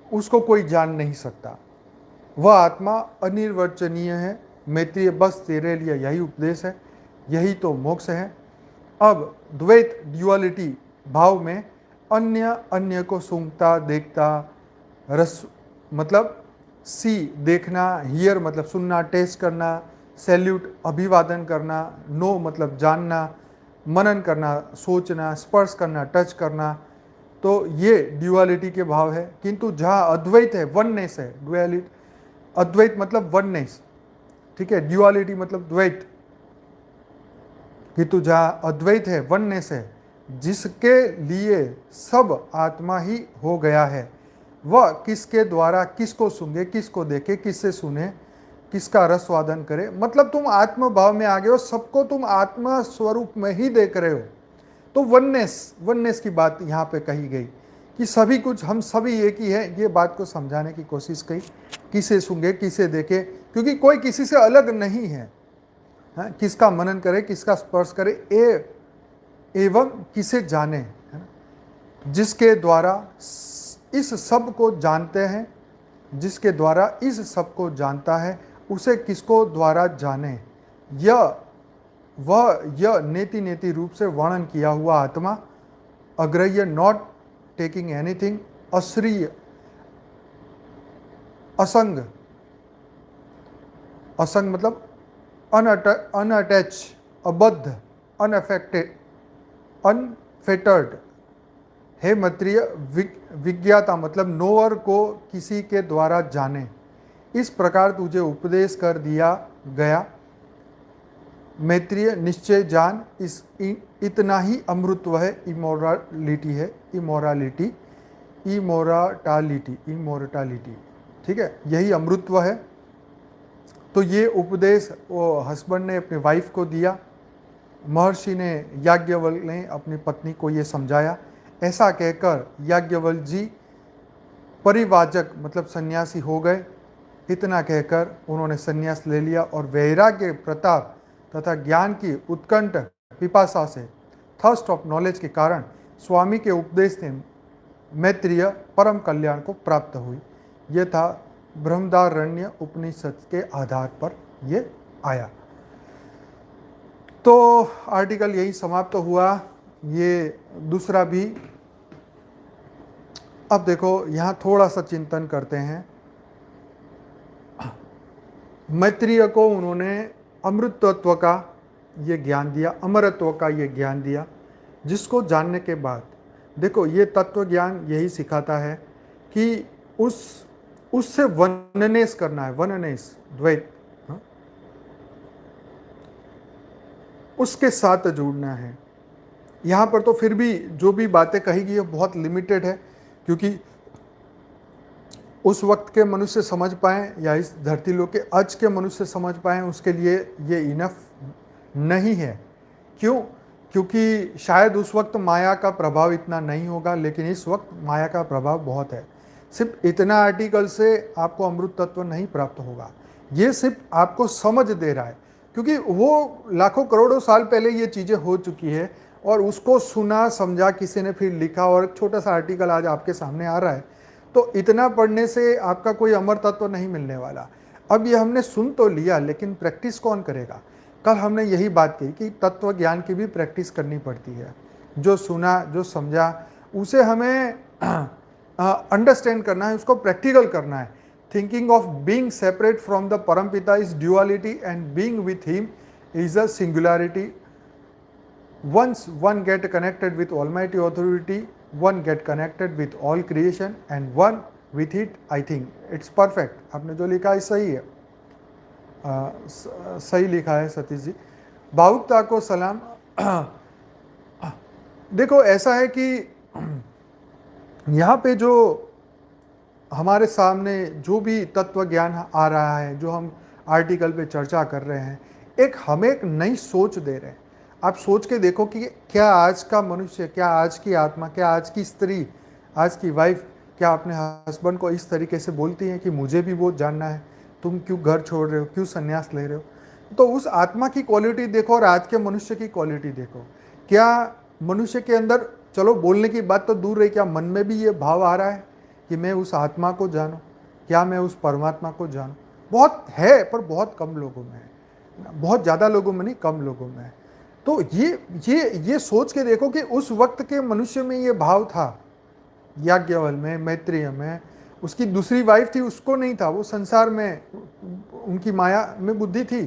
उसको कोई जान नहीं सकता। वह आत्मा अनिर्वचनीय है। मैत्रेय, बस तेरे लिए यही उपदेश है, यही तो मोक्ष है। अब द्वैत ड्युअलिटी भाव में अन्य अन्य को सूंघता देखता, रस मतलब सी देखना, हियर मतलब सुनना, टेस्ट करना, सैल्यूट अभिवादन करना, नो मतलब जानना, मनन करना, सोचना, स्पर्श करना, टच करना। तो ये ड्युअलिटी के भाव है। किंतु जहाँ अद्वैत है, वननेस है, ड्युअलिटी अद्वैत मतलब वननेस, ठीक है, ड्युअलिटी मतलब द्वैत। किंतु जहाँ अद्वैत है, वननेस है, जिसके लिए सब आत्मा ही हो गया है, वह किसके द्वारा किसको सूंघे, किसको देखे, किससे सुने, किसका रसवादन करे। मतलब तुम आत्म भाव में आ गए हो, सबको तुम आत्मा स्वरूप में ही देख रहे हो। तो वननेस की बात यहाँ पे कही गई कि सभी कुछ, हम सभी एक ही है। ये बात को समझाने की कोशिश की, किसे सूंघे, किसे देखे, क्योंकि कोई किसी से अलग नहीं है। हाँ, किसका मनन करे, किसका स्पर्श करे, एवं किसे जाने, है ना। जिसके द्वारा इस सब को जानते हैं, जिसके द्वारा इस सब को जानता है, उसे किसको द्वारा जाने। यह नेति नेति रूप से वर्णन किया हुआ आत्मा अग्रह्य, नॉट टेकिंग एनीथिंग, अश्रीय, असंग, असंग मतलब अनअटैच, अबद्ध, अनअफेक्टेड, अनफेटर्ड है। मैत्रेय, विज्ञाता मतलब नोअर को किसी के द्वारा जाने। इस प्रकार तुझे उपदेश कर दिया गया। मैत्रेय, निश्चय जान, इतना ही अमृतत्व है, इमोरालिटी है, इमोर्टालिटी, ठीक है, यही अमृतत्व है। तो ये उपदेश वो हस्बैंड ने अपनी वाइफ को दिया, महर्षि ने, याज्ञवल्क्य ने अपनी पत्नी को ये समझाया। ऐसा कहकर याज्ञवल्क्य जी परिवाजक मतलब सन्यासी हो गए। इतना कहकर उन्होंने संन्यास ले लिया और वैराग्य प्रताप तथा ज्ञान की उत्कंठ पिपासा से, थर्स्ट ऑफ नॉलेज के कारण स्वामी के उपदेश से मैत्रेय परम कल्याण को प्राप्त हुई। यह था ब्रह्मदारण्य उपनिषद के आधार पर ये आया। तो आर्टिकल यही समाप्त हुआ। ये दूसरा भी, अब देखो यहाँ थोड़ा सा चिंतन करते हैं। मैत्रेय को उन्होंने अमृत तत्व का ये ज्ञान दिया, अमरत्व का ये ज्ञान दिया, जिसको जानने के बाद देखो ये तत्व ज्ञान यही सिखाता है कि उससे वननेस करना है, वननेस द्वैत, उसके साथ जुड़ना है। यहाँ पर तो फिर भी जो भी बातें कही गई है बहुत लिमिटेड है, क्योंकि उस वक्त के मनुष्य समझ पाएँ या इस धरती लोक के आज के मनुष्य समझ पाएँ उसके लिए ये इनफ नहीं है। क्यों? क्योंकि शायद उस वक्त माया का प्रभाव इतना नहीं होगा, लेकिन इस वक्त माया का प्रभाव बहुत है। सिर्फ इतना आर्टिकल से आपको अमृत तत्व नहीं प्राप्त होगा, ये सिर्फ आपको समझ दे रहा है, क्योंकि वो लाखों करोड़ों साल पहले ये चीज़ें हो चुकी है और उसको सुना समझा किसी ने, फिर लिखा और एक छोटा सा आर्टिकल आज आपके सामने आ रहा है। तो इतना पढ़ने से आपका कोई अमर तत्व नहीं मिलने वाला। अब ये हमने सुन तो लिया, लेकिन प्रैक्टिस कौन करेगा? कल हमने यही बात कही कि तत्व ज्ञान की भी प्रैक्टिस करनी पड़ती है। जो सुना, जो समझा, उसे हमें अंडरस्टैंड करना है, उसको प्रैक्टिकल करना है। Thinking of being separate from the परमपिता is duality and being with him is a singularity. Once one get connected with Almighty Authority, one get connected with all creation and one with it, I think it's perfect. आपने जो लिखा है सही है, सही लिखा है सतीश जी। भावुकता को सलाम। देखो ऐसा है कि यहाँ पे जो हमारे सामने जो भी तत्व ज्ञान आ रहा है, जो हम आर्टिकल पे चर्चा कर रहे हैं, हमें एक नई सोच दे रहे हैं। आप सोच के देखो कि क्या आज का मनुष्य, क्या आज की आत्मा, क्या आज की स्त्री, आज की वाइफ क्या अपने हस्बैंड को इस तरीके से बोलती है कि मुझे भी वो जानना है, तुम क्यों घर छोड़ रहे हो, क्यों संन्यास ले रहे हो? तो उस आत्मा की क्वालिटी देखो और आज के मनुष्य की क्वालिटी देखो। क्या मनुष्य के अंदर, चलो बोलने की बात तो दूर रही, क्या मन में भी ये भाव आ रहा है कि मैं उस आत्मा को जानूं, क्या मैं उस परमात्मा को जानूं? बहुत है, पर बहुत कम लोगों में है, बहुत ज़्यादा लोगों में नहीं, कम लोगों में है। तो ये सोच के देखो कि उस वक्त के मनुष्य में ये भाव था, याज्ञवल्क्य में, मैत्रेय में। उसकी दूसरी वाइफ थी, उसको नहीं था, वो संसार में, उनकी माया में बुद्धि थी।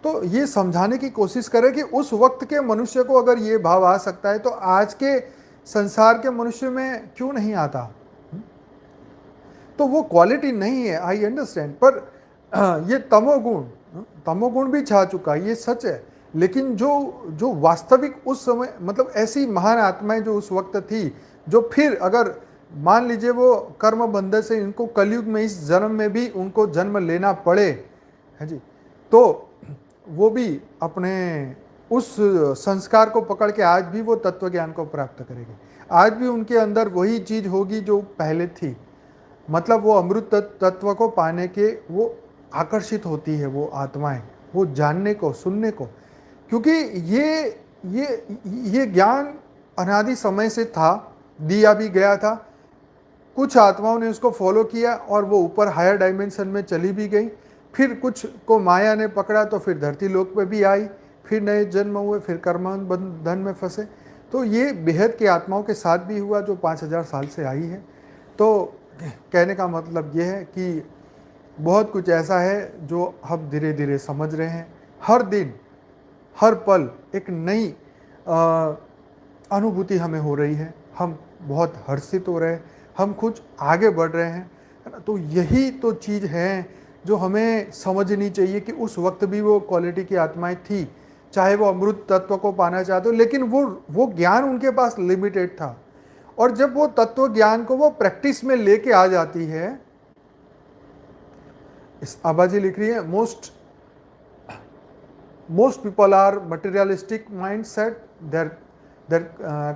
तो ये समझाने की कोशिश करें कि उस वक्त के मनुष्य को अगर ये भाव आ सकता है तो आज के संसार के मनुष्य में क्यों नहीं आता? तो वो क्वालिटी नहीं है, आई अंडरस्टैंड, पर ये तमोगुण भी छा चुका है, ये सच है। लेकिन जो वास्तविक उस समय, मतलब ऐसी महान आत्माएं जो उस वक्त थी, जो फिर अगर मान लीजिए वो कर्म बंधन से इनको कलयुग में, इस जन्म में भी उनको जन्म लेना पड़े, है जी, तो वो भी अपने उस संस्कार को पकड़ के आज भी वो तत्व ज्ञान को प्राप्त करेंगे। आज भी उनके अंदर वही चीज होगी जो पहले थी, मतलब वो अमृत तत्व को पाने के वो आकर्षित होती है वो आत्माएं, वो जानने को, सुनने को, क्योंकि ये ज्ञान अनादि समय से था, दिया भी गया था। कुछ आत्माओं ने उसको फॉलो किया और वो ऊपर हायर डायमेंशन में चली भी गई, फिर कुछ को माया ने पकड़ा तो फिर धरती लोक पे भी आई, फिर नए जन्म हुए, फिर कर्म बंधन में फंसे। तो ये बेहद की आत्माओं के साथ भी हुआ जो 5000 साल से आई है। तो कहने का मतलब ये है कि बहुत कुछ ऐसा है जो हम धीरे धीरे समझ रहे हैं। हर दिन, हर पल एक नई अनुभूति हमें हो रही है, हम बहुत हर्षित हो रहे हैं, हम कुछ आगे बढ़ रहे हैं, है ना। तो यही तो चीज़ है जो हमें समझनी चाहिए कि उस वक्त भी वो क्वालिटी की आत्माएं थी, चाहे वो अमृत तत्व को पाना चाहते हो, लेकिन वो ज्ञान उनके पास लिमिटेड था। और जब वो तत्व ज्ञान को वो प्रैक्टिस में लेके आ जाती है, इस आबाजी लिख रही है, most people are materialistic mindset, their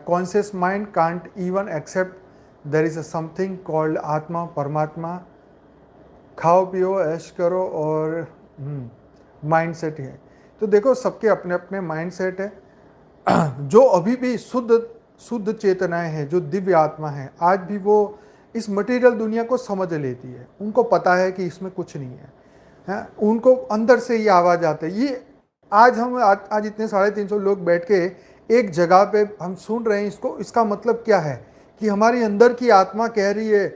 conscious mind can't even accept there is a something called atma, paramatma. खाओ पियो ऐश करो और माइंड सेट है। तो देखो सबके अपने अपने माइंड सेट है। जो अभी भी शुद्ध शुद्ध चेतनाएं हैं, जो दिव्य आत्मा है, आज भी वो इस मटेरियल दुनिया को समझ लेती है। उनको पता है कि इसमें कुछ नहीं है, उनको अंदर से ये आवाज आते है। ये आज इतने 350 लोग बैठ के एक जगह पे हम सुन रहे हैं इसको। इसका मतलब क्या है कि हमारी अंदर की आत्मा कह रही है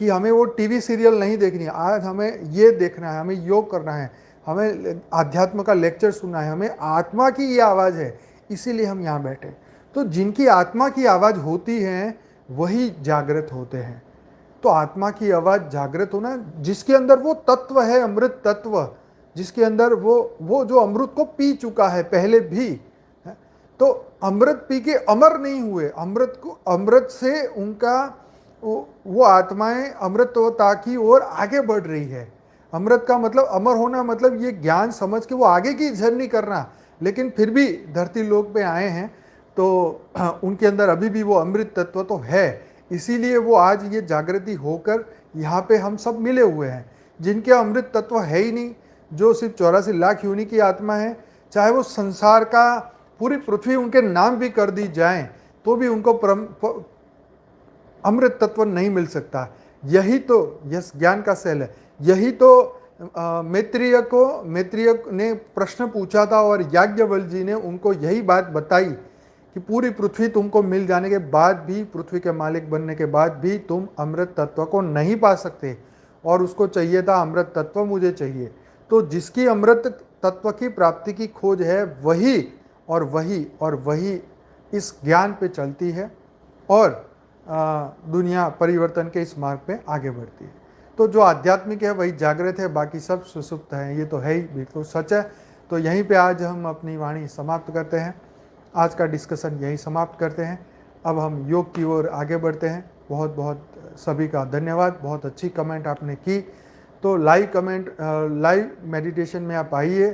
कि हमें वो टीवी सीरियल नहीं देखनी है, आज हमें ये देखना है, हमें योग करना है, हमें आध्यात्म का लेक्चर सुनना है, हमें आत्मा की ये आवाज़ है, इसीलिए हम यहाँ बैठे। तो जिनकी आत्मा की आवाज़ होती है वही जागृत होते हैं। तो आत्मा की आवाज़ जागृत होना, जिसके अंदर वो तत्व है, अमृत तत्व, जिसके अंदर वो जो अमृत को पी चुका है पहले भी, तो अमृत पी के अमर नहीं हुए। अमृत से उनका वो आत्माएं अमृतता की ओर आगे बढ़ रही है। अमृत का मतलब, अमर होना मतलब ये ज्ञान समझ के वो आगे की जर्नी करना, लेकिन फिर भी धरती लोक पे आए हैं तो उनके अंदर अभी भी वो अमृत तत्व तो है। इसीलिए वो आज ये जागृति होकर यहाँ पे हम सब मिले हुए हैं। जिनके अमृत तत्व है ही नहीं, जो सिर्फ 84 लाख योनि की आत्मा है, चाहे वो संसार का पूरी पृथ्वी उनके नाम भी कर दी जाए तो भी उनको अमृत तत्व नहीं मिल सकता। यही तो यस ज्ञान का सेल है। यही तो मैत्रेय ने प्रश्न पूछा था और याज्ञवल्क्य जी ने उनको यही बात बताई कि पूरी पृथ्वी तुमको मिल जाने के बाद भी, पृथ्वी के मालिक बनने के बाद भी तुम अमृत तत्व को नहीं पा सकते। और उसको चाहिए था अमृत तत्व मुझे चाहिए। तो जिसकी अमृत तत्व की प्राप्ति की खोज है वही इस ज्ञान पे चलती है और दुनिया परिवर्तन के इस मार्ग पे आगे बढ़ती है। तो जो आध्यात्मिक है वही जागृत है, बाकी सब सुसुप्त है। ये तो है ही, बिल्कुल सच है। तो यहीं पे आज हम अपनी वाणी समाप्त करते हैं। आज का डिस्कशन यहीं समाप्त करते हैं। अब हम योग की ओर आगे बढ़ते हैं। बहुत बहुत सभी का धन्यवाद। बहुत अच्छी कमेंट आपने की। तो लाइव मेडिटेशन में आप आइए।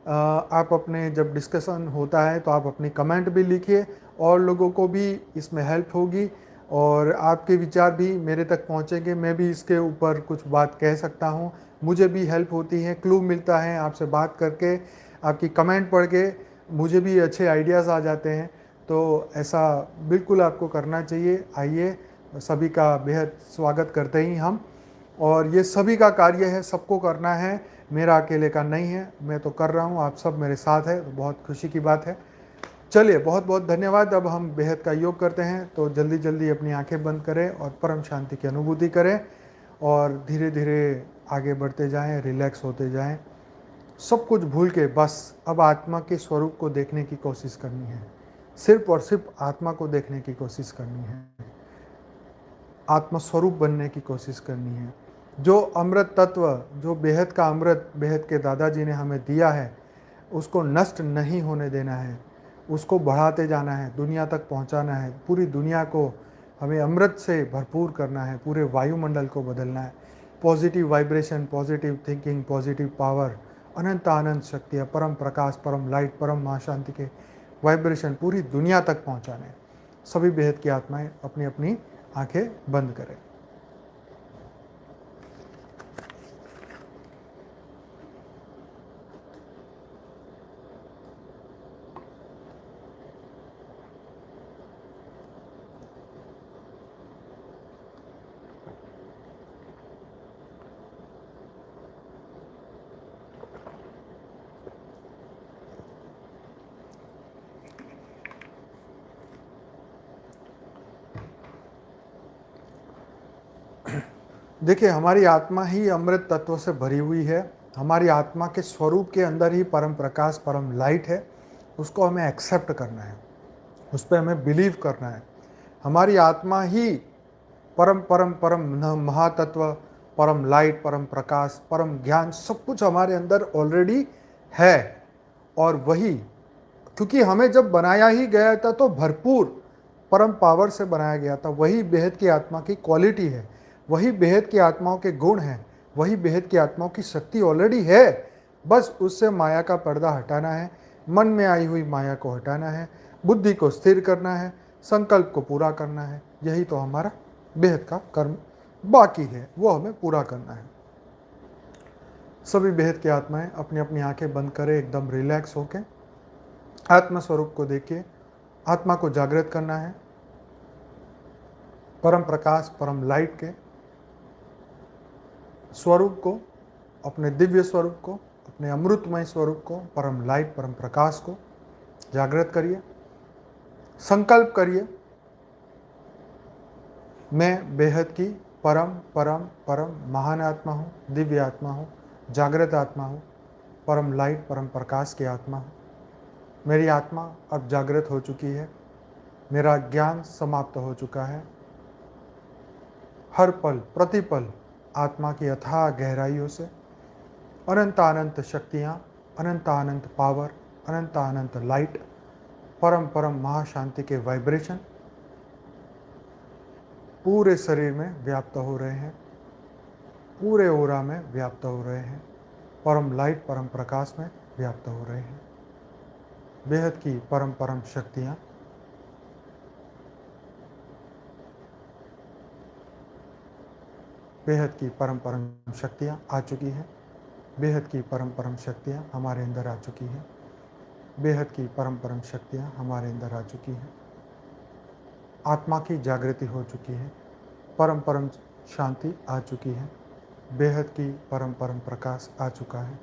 आप अपने जब डिस्कशन होता है तो आप अपनी कमेंट भी लिखिए, और लोगों को भी इसमें हेल्प होगी और आपके विचार भी मेरे तक पहुंचेंगे। मैं भी इसके ऊपर कुछ बात कह सकता हूं, मुझे भी हेल्प होती है, क्लू मिलता है आपसे बात करके, आपकी कमेंट पढ़ के मुझे भी अच्छे आइडियाज़ आ जाते हैं। तो ऐसा बिल्कुल आपको करना चाहिए। आइए, सभी का बेहद स्वागत करते ही हम, और ये सभी का कार्य है, सबको करना है, मेरा अकेले का नहीं है। मैं तो कर रहा हूँ, आप सब मेरे साथ है, तो बहुत खुशी की बात है। चलिए, बहुत बहुत धन्यवाद। अब हम बेहद का योग करते हैं। तो जल्दी जल्दी अपनी आंखें बंद करें और परम शांति की अनुभूति करें और धीरे धीरे आगे बढ़ते जाएं, रिलैक्स होते जाएं। सब कुछ भूल के बस अब आत्मा के स्वरूप को देखने की कोशिश करनी है। सिर्फ और सिर्फ आत्मा को देखने की कोशिश करनी है, आत्मा स्वरूप बनने की कोशिश करनी है। जो अमृत तत्व, जो बेहद का अमृत बेहद के दादाजी ने हमें दिया है, उसको नष्ट नहीं होने देना है, उसको बढ़ाते जाना है, दुनिया तक पहुंचाना है। पूरी दुनिया को हमें अमृत से भरपूर करना है, पूरे वायुमंडल को बदलना है। Positive vibration, positive thinking, positive power, अनंत आनंद शक्ति, परम प्रकाश, परम लाइट, परम महाशांति के वाइब्रेशन पूरी दुनिया तक पहुंचाने हैं। सभी बेहद की आत्माएं अपनी अपनी आंखें बंद करें। देखिए, हमारी आत्मा ही अमृत तत्व से भरी हुई है। हमारी आत्मा के स्वरूप के अंदर ही परम प्रकाश, परम लाइट है। उसको हमें एक्सेप्ट करना है, उस पर हमें बिलीव करना है। हमारी आत्मा ही परम परम परम महातत्व, परम लाइट, परम प्रकाश, परम ज्ञान, सब कुछ हमारे अंदर ऑलरेडी है। और वही, क्योंकि हमें जब बनाया ही गया था तो भरपूर परम पावर से बनाया गया था। वही बेहद की आत्मा की क्वालिटी है, वही बेहद की आत्माओं के गुण हैं, वही बेहद की आत्माओं की शक्ति ऑलरेडी है। बस उससे माया का पर्दा हटाना है, मन में आई हुई माया को हटाना है, बुद्धि को स्थिर करना है, संकल्प को पूरा करना है। यही तो हमारा बेहद का कर्म बाकी है, वो हमें पूरा करना है। सभी बेहद की आत्माएं अपनी अपनी आंखें बंद करें, एकदम रिलैक्स होके आत्मा स्वरूप को देखिए। आत्मा को जागृत करना है, परम प्रकाश परम लाइट के स्वरूप को, अपने दिव्य स्वरूप को, अपने अमृतमय स्वरूप को, परम लाइट परम प्रकाश को जागृत करिए। संकल्प करिए, मैं बेहद की परम परम परम महान आत्मा हूँ, दिव्य आत्मा हूँ, जागृत आत्मा हूँ, परम लाइट परम प्रकाश की आत्मा हूँ। मेरी आत्मा अब जागृत हो चुकी है, मेरा ज्ञान समाप्त हो चुका है। हर पल प्रतिपल आत्मा की अथाह गहराइयों से अनंत अनंत शक्तियाँ, अनंत अनंत पावर, अनंत अनंत लाइट, परम परम महाशांति के वाइब्रेशन पूरे शरीर में व्याप्त हो रहे हैं, पूरे ओरा में व्याप्त हो रहे हैं, परम लाइट परम प्रकाश में व्याप्त हो रहे हैं। बेहद की परम परम शक्तियाँ बेहद की परम परम शक्तियाँ आ चुकी हैं। बेहद की परम परम शक्तियाँ हमारे अंदर आ चुकी हैं। बेहद की परम परम शक्तियाँ हमारे अंदर आ चुकी हैं। आत्मा की जागृति हो चुकी है, परम परम शांति आ चुकी है, बेहद की परम परम प्रकाश आ चुका है।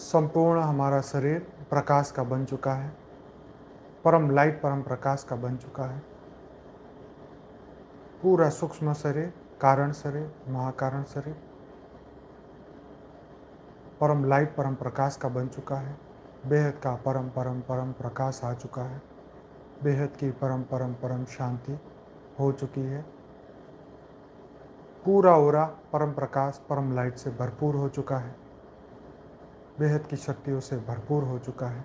संपूर्ण हमारा शरीर प्रकाश का बन चुका है, परम लाइट परम प्रकाश का बन चुका है। पूरा सूक्ष्म शरीर, कारण शरीर, महाकारण शरीर परम लाइट परम प्रकाश का बन चुका है। बेहद का परम परम परम प्रकाश आ चुका है। बेहद की परम परम परम शांति हो चुकी है। पूरा ओरा परम प्रकाश परम लाइट से भरपूर हो चुका है, बेहद की शक्तियों से भरपूर हो चुका है।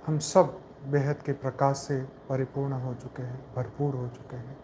हम सब बेहद के प्रकाश से परिपूर्ण हो चुके हैं, भरपूर हो चुके हैं।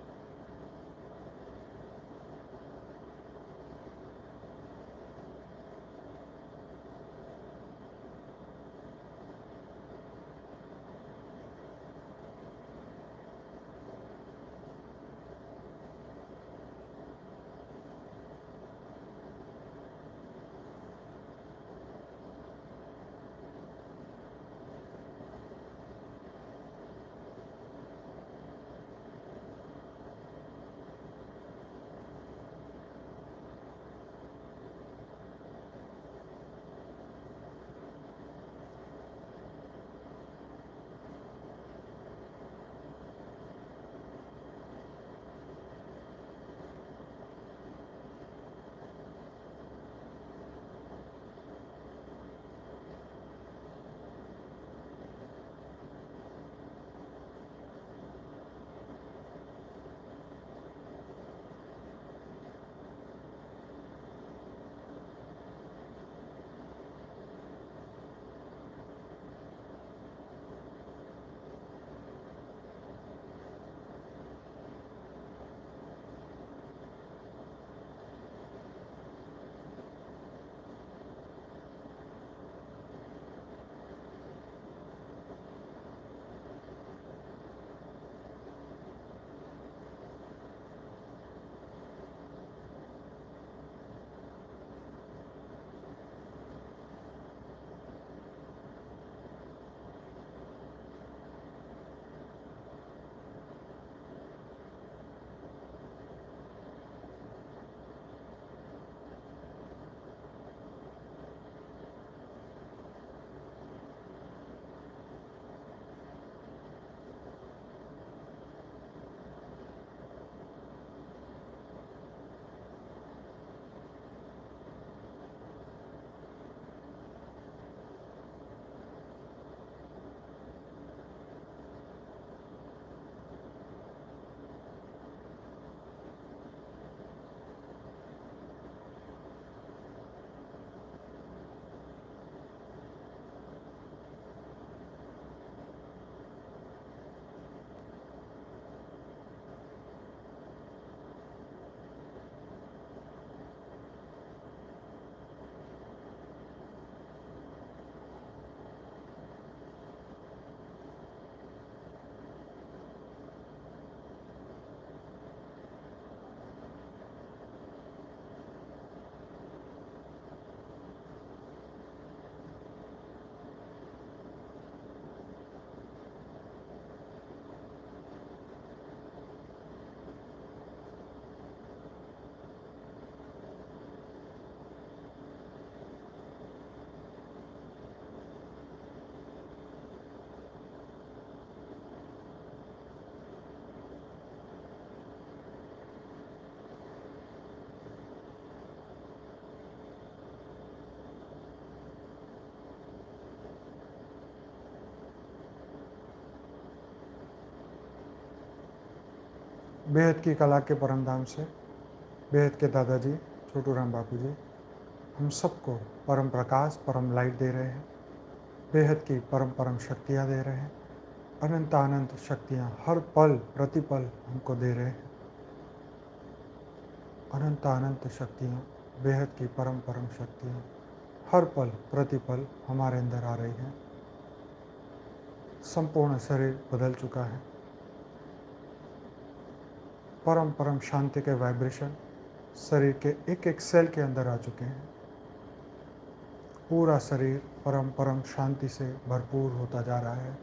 बेहद की कला के परम धाम से बेहद के दादाजी छोटू राम बापू जी हम सबको परम प्रकाश परम लाइट दे रहे हैं, बेहद की परम परम शक्तियाँ दे रहे हैं, अनंत शक्तियाँ हर पल प्रतिपल हमको दे रहे हैं। अनंत शक्तियाँ, बेहद की परम परम शक्तियाँ हर पल प्रतिपल हमारे अंदर आ रही हैं। संपूर्ण शरीर बदल चुका है। परम परम शांति के वाइब्रेशन शरीर के एक एक सेल के अंदर आ चुके हैं। पूरा शरीर परम परम शांति से भरपूर होता जा रहा है।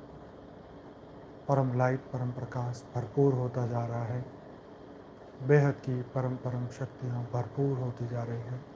परम लाइट परम प्रकाश भरपूर होता जा रहा है। बेहद की परम परम शक्तियाँ भरपूर होती जा रही है।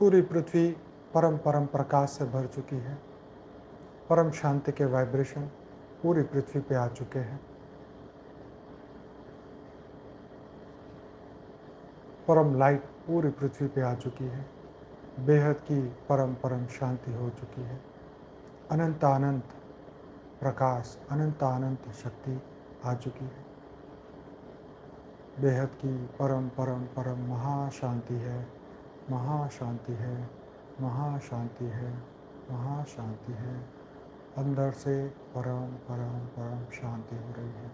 पूरी पृथ्वी परम परम प्रकाश से भर चुकी है। परम शांति के वाइब्रेशन पूरी पृथ्वी पे आ चुके हैं। परम लाइट पूरी पृथ्वी पे आ चुकी है। बेहद की परम परम शांति हो चुकी है। अनंत प्रकाश अनंत शक्ति आ चुकी है। बेहद की परम परम परम महाशांति है, महाशांति है, महाशांति है, महाशांति है। अंदर से परम परम परम शांति हो रही है।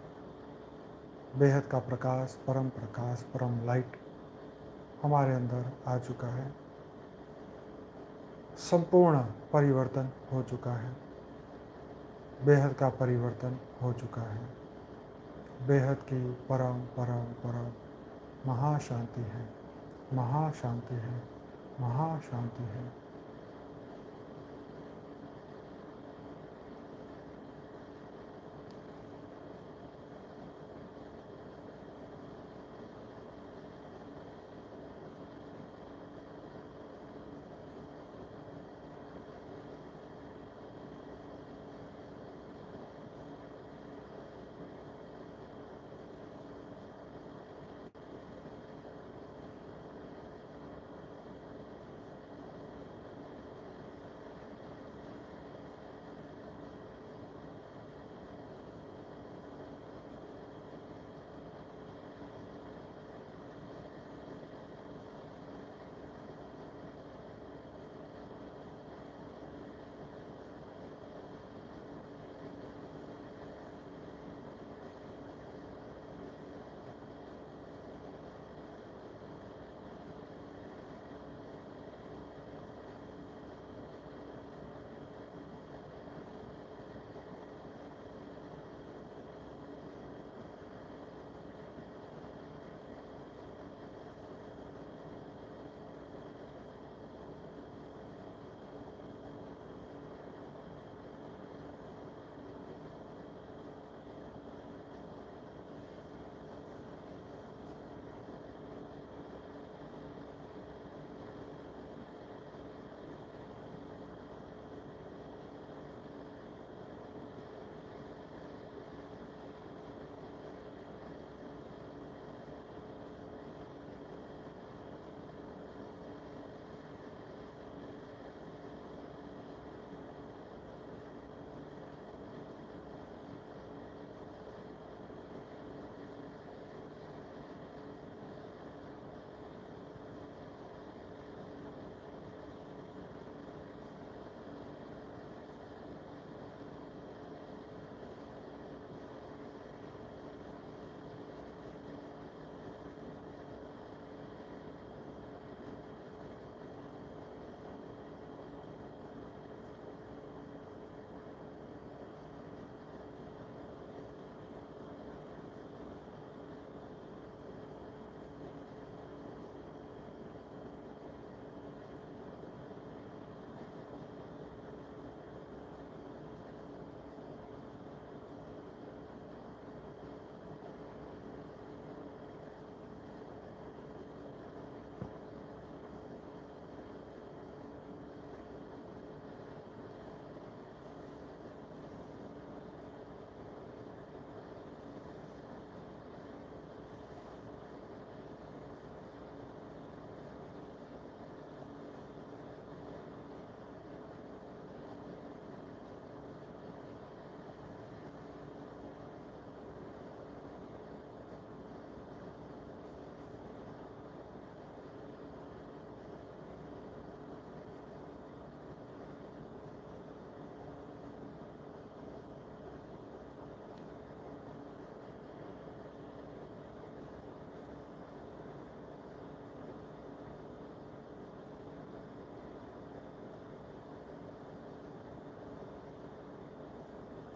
बेहद का प्रकाश परम लाइट हमारे अंदर आ चुका है। संपूर्ण परिवर्तन हो चुका है। बेहद का परिवर्तन हो चुका है। बेहद की परम परम परम महाशांति है, महाशांति है, महाशांति है।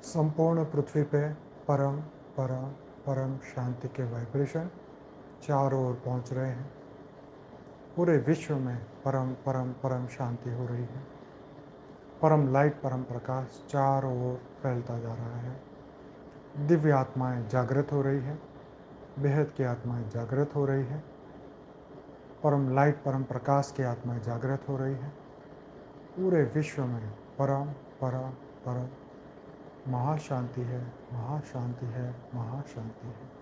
संपूर्ण पृथ्वी पे परम परम परम शांति के वाइब्रेशन चारों ओर पहुंच रहे हैं। पूरे विश्व में परम परम परम शांति हो रही है। परम लाइट, परम प्रकाश चारों ओर फैलता जा रहा है। दिव्य आत्माएं जागृत हो रही है। बेहद की आत्माएं जागृत हो रही है। परम लाइट, परम प्रकाश की आत्माएं जागृत हो रही है। पूरे विश्व में परम परम परम महाशांति है, महाशांति है, महाशांति है।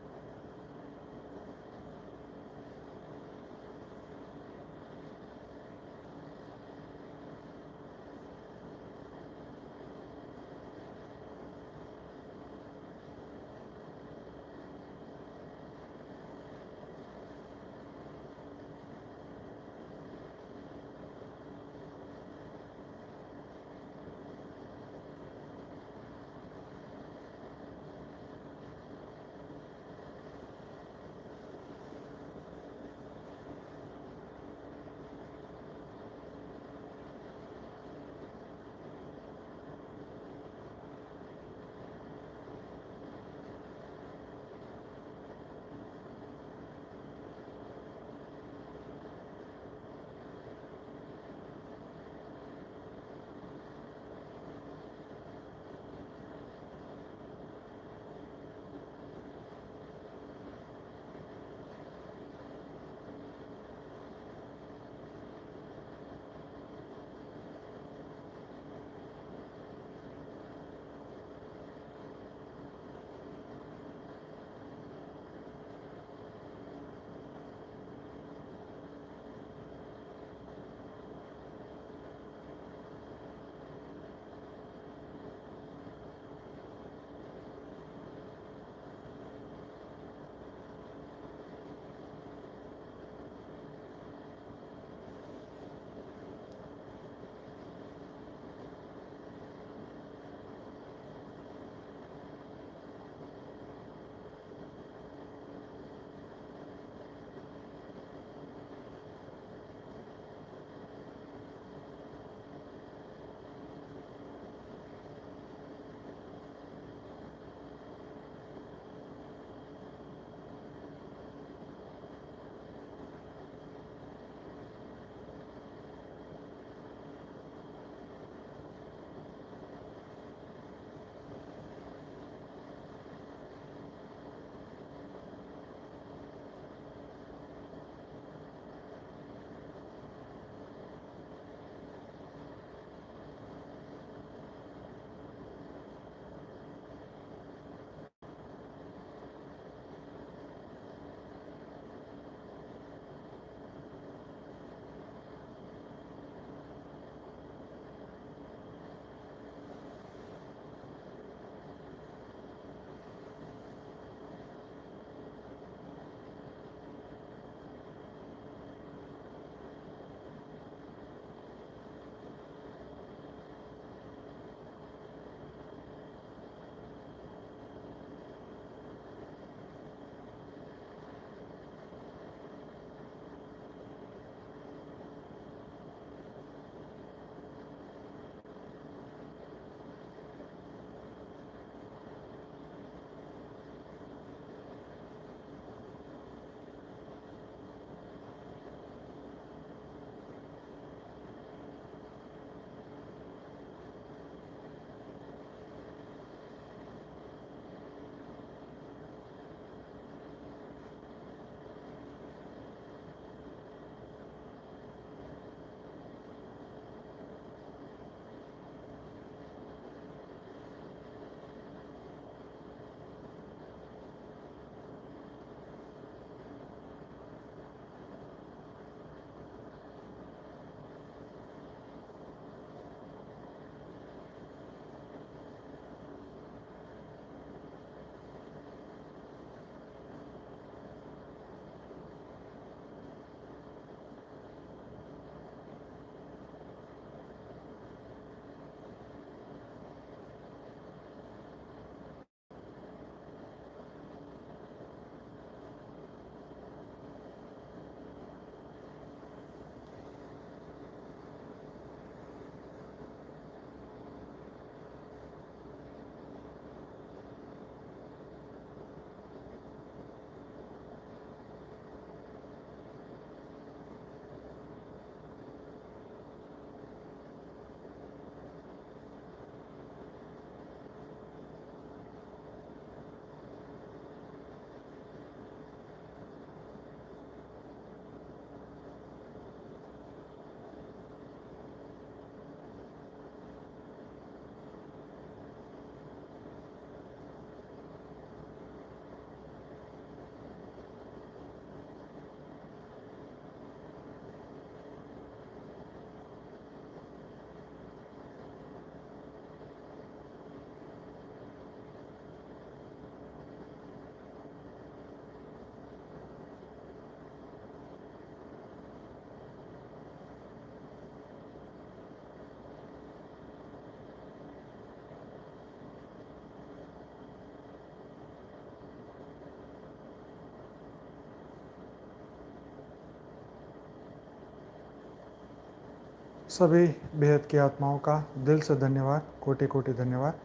सभी बेहद की आत्माओं का दिल से धन्यवाद, कोटि कोटि धन्यवाद।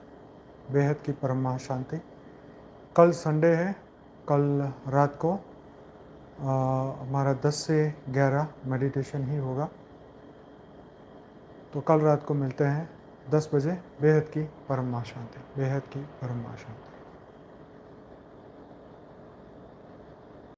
बेहद की परम महाशांति। कल संडे है, कल रात को हमारा 10 से 11 मेडिटेशन ही होगा। तो कल रात को मिलते हैं 10 बजे। बेहद की परम महाशांति, बेहद की परम महाशांति।